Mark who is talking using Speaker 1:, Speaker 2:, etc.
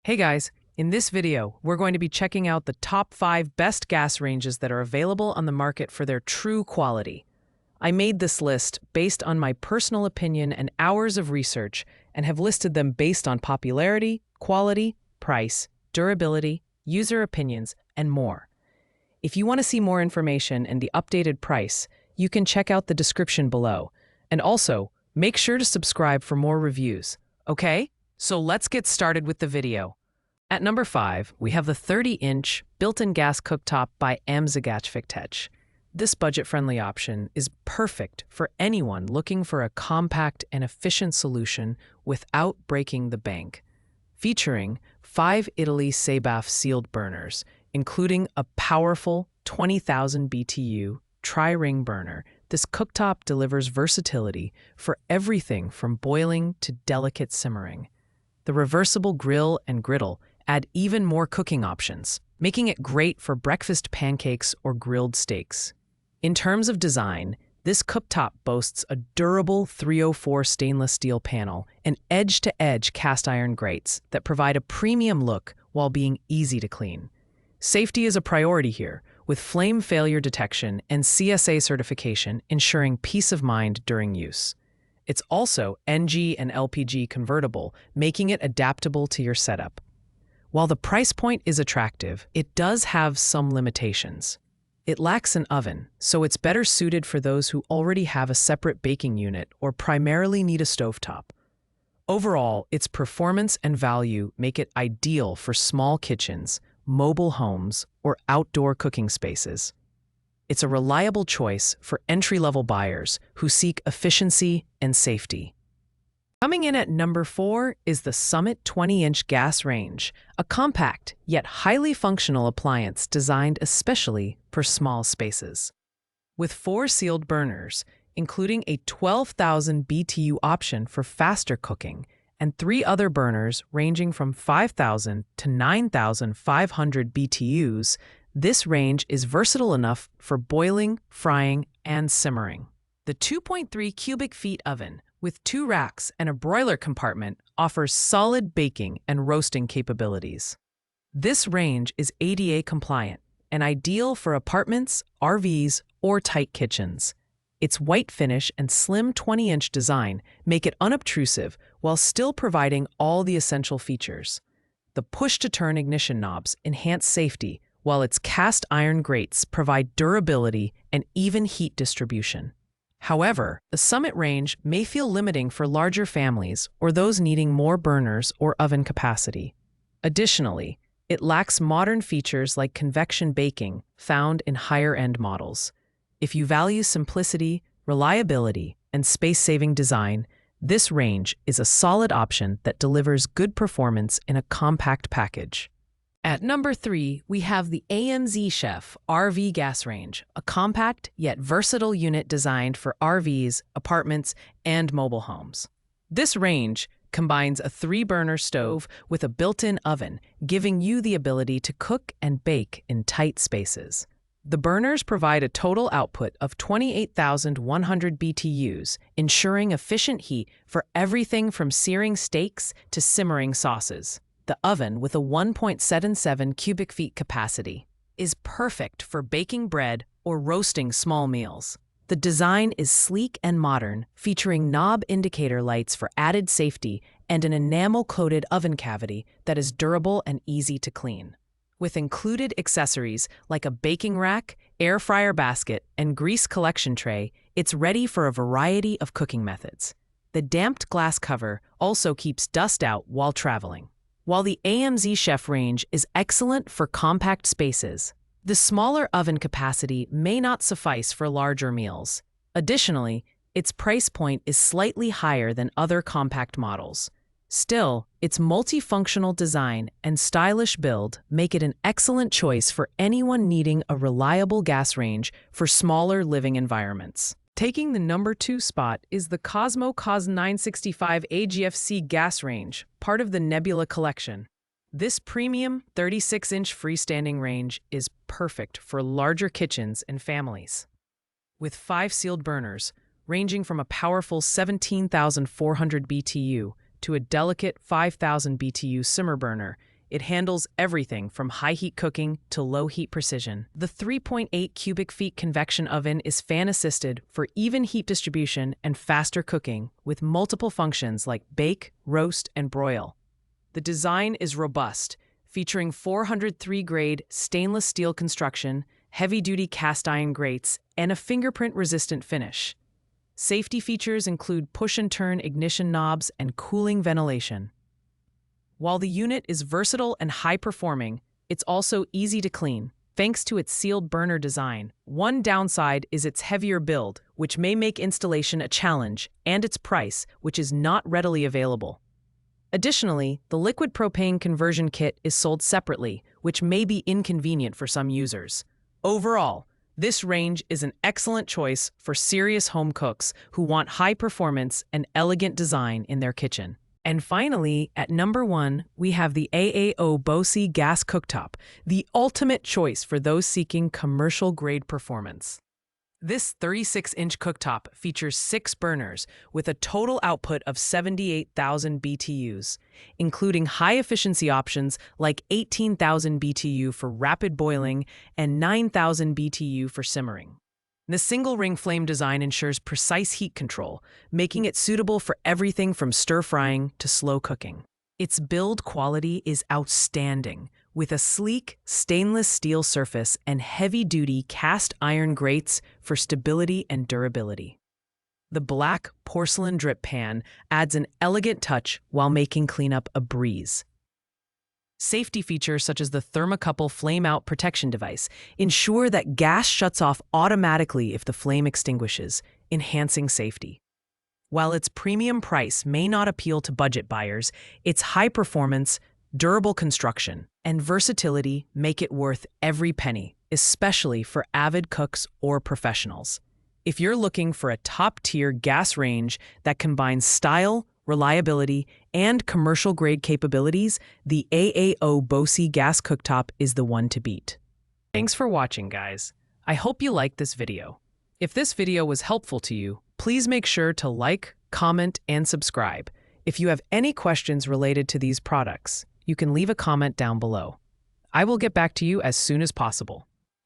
Speaker 1: Hey guys, in this video, we're going to be checking out the top 5 best gas ranges that are available on the market for their true quality. I made this list based on my personal opinion and hours of research and have listed them based on popularity, quality, price, durability, user opinions, and more. If you want to see more information and the updated price, you can check out the description below. And also, make sure to subscribe for more reviews. Okay? So let's get started with the video. At number 5, we have the 30-inch built-in gas cooktop by Amszag. This budget-friendly option is perfect for anyone looking for a compact and efficient solution without breaking the bank. Featuring 5 Italy Sabaf sealed burners, including a powerful 20,000 BTU tri-ring burner, this cooktop delivers versatility for everything from boiling to delicate simmering. The reversible grill and griddle add even more cooking options, making it great for breakfast pancakes or grilled steaks. In terms of design, this cooktop boasts a durable 304 stainless steel panel and edge-to-edge cast iron grates that provide a premium look while being easy to clean. Safety is a priority here, with flame failure detection and CSA certification ensuring peace of mind during use. It's also NG and LPG convertible, making it adaptable to your setup. While the price point is attractive, it does have some limitations. It lacks an oven, so it's better suited for those who already have a separate baking unit or primarily need a stovetop. Overall, its performance and value make it ideal for small kitchens, mobile homes, or outdoor cooking spaces. It's a reliable choice for entry-level buyers who seek efficiency and safety. Coming in at number 4 is the Summit 20-inch gas range, a compact yet highly functional appliance designed especially for small spaces. With 4 sealed burners, including a 12,000 BTU option for faster cooking, and 3 other burners ranging from 5,000 to 9,500 BTUs, this range is versatile enough for boiling, frying, and simmering. The 2.3 cubic feet oven, with 2 racks and a broiler compartment, offers solid baking and roasting capabilities. This range is ADA compliant and ideal for apartments, RVs, or tight kitchens. Its white finish and slim 20-inch design make it unobtrusive while still providing all the essential features. The push-to-turn ignition knobs enhance safety, while its cast iron grates provide durability and even heat distribution. However, the Summit range may feel limiting for larger families or those needing more burners or oven capacity. Additionally, it lacks modern features like convection baking found in higher-end models. If you value simplicity, reliability, and space-saving design, this range is a solid option that delivers good performance in a compact package. At number 3, we have the AMZ Chef RV gas range, a compact yet versatile unit designed for RVs, apartments, and mobile homes. This range combines a 3-burner stove with a built-in oven, giving you the ability to cook and bake in tight spaces. The burners provide a total output of 28,100 BTUs, ensuring efficient heat for everything from searing steaks to simmering sauces. The oven, with a 1.77 cubic feet capacity, is perfect for baking bread or roasting small meals. The design is sleek and modern, featuring knob indicator lights for added safety and an enamel-coated oven cavity that is durable and easy to clean. With included accessories like a baking rack, air fryer basket, and grease collection tray, it's ready for a variety of cooking methods. The damped glass cover also keeps dust out while traveling. While the AMZ Chef range is excellent for compact spaces, the smaller oven capacity may not suffice for larger meals. Additionally, its price point is slightly higher than other compact models. Still, its multifunctional design and stylish build make it an excellent choice for anyone needing a reliable gas range for smaller living environments. Taking the number 2 spot is the Cosmo Cos 965 AGFC gas range, part of the Nebula collection. This premium 36-inch freestanding range is perfect for larger kitchens and families. With 5 sealed burners, ranging from a powerful 17,400 BTU to a delicate 5,000 BTU simmer burner, It handles everything from high-heat cooking to low-heat precision. The 3.8 cubic feet convection oven is fan-assisted for even heat distribution and faster cooking, with multiple functions like bake, roast, and broil. The design is robust, featuring 403-grade stainless steel construction, heavy-duty cast-iron grates, and a fingerprint-resistant finish. Safety features include push-and-turn ignition knobs and cooling ventilation. While the unit is versatile and high-performing, it's also easy to clean, thanks to its sealed burner design. One downside is its heavier build, which may make installation a challenge, and its price, which is not readily available. Additionally, the liquid propane conversion kit is sold separately, which may be inconvenient for some users. Overall, this range is an excellent choice for serious home cooks who want high performance and elegant design in their kitchen. And finally, at number 1, we have the AAO Bose gas cooktop, the ultimate choice for those seeking commercial-grade performance. This 36-inch cooktop features 6 burners with a total output of 78,000 BTUs, including high-efficiency options like 18,000 BTU for rapid boiling and 9,000 BTU for simmering. The single-ring flame design ensures precise heat control, making it suitable for everything from stir-frying to slow cooking. Its build quality is outstanding, with a sleek stainless steel surface and heavy-duty cast-iron grates for stability and durability. The black porcelain drip pan adds an elegant touch while making cleanup a breeze. Safety features such as the thermocouple flame-out protection device ensure that gas shuts off automatically if the flame extinguishes, enhancing safety. While its premium price may not appeal to budget buyers, its high performance, durable construction, and versatility make it worth every penny, especially for avid cooks or professionals. If you're looking for a top-tier gas range that combines style, reliability, and commercial-grade capabilities, the AAO Bose gas cooktop is the one to beat. Thanks for watching, guys. I hope you liked this video. If this video was helpful to you, please make sure to like, comment, and subscribe. If you have any questions related to these products, you can leave a comment down below. I will get back to you as soon as possible.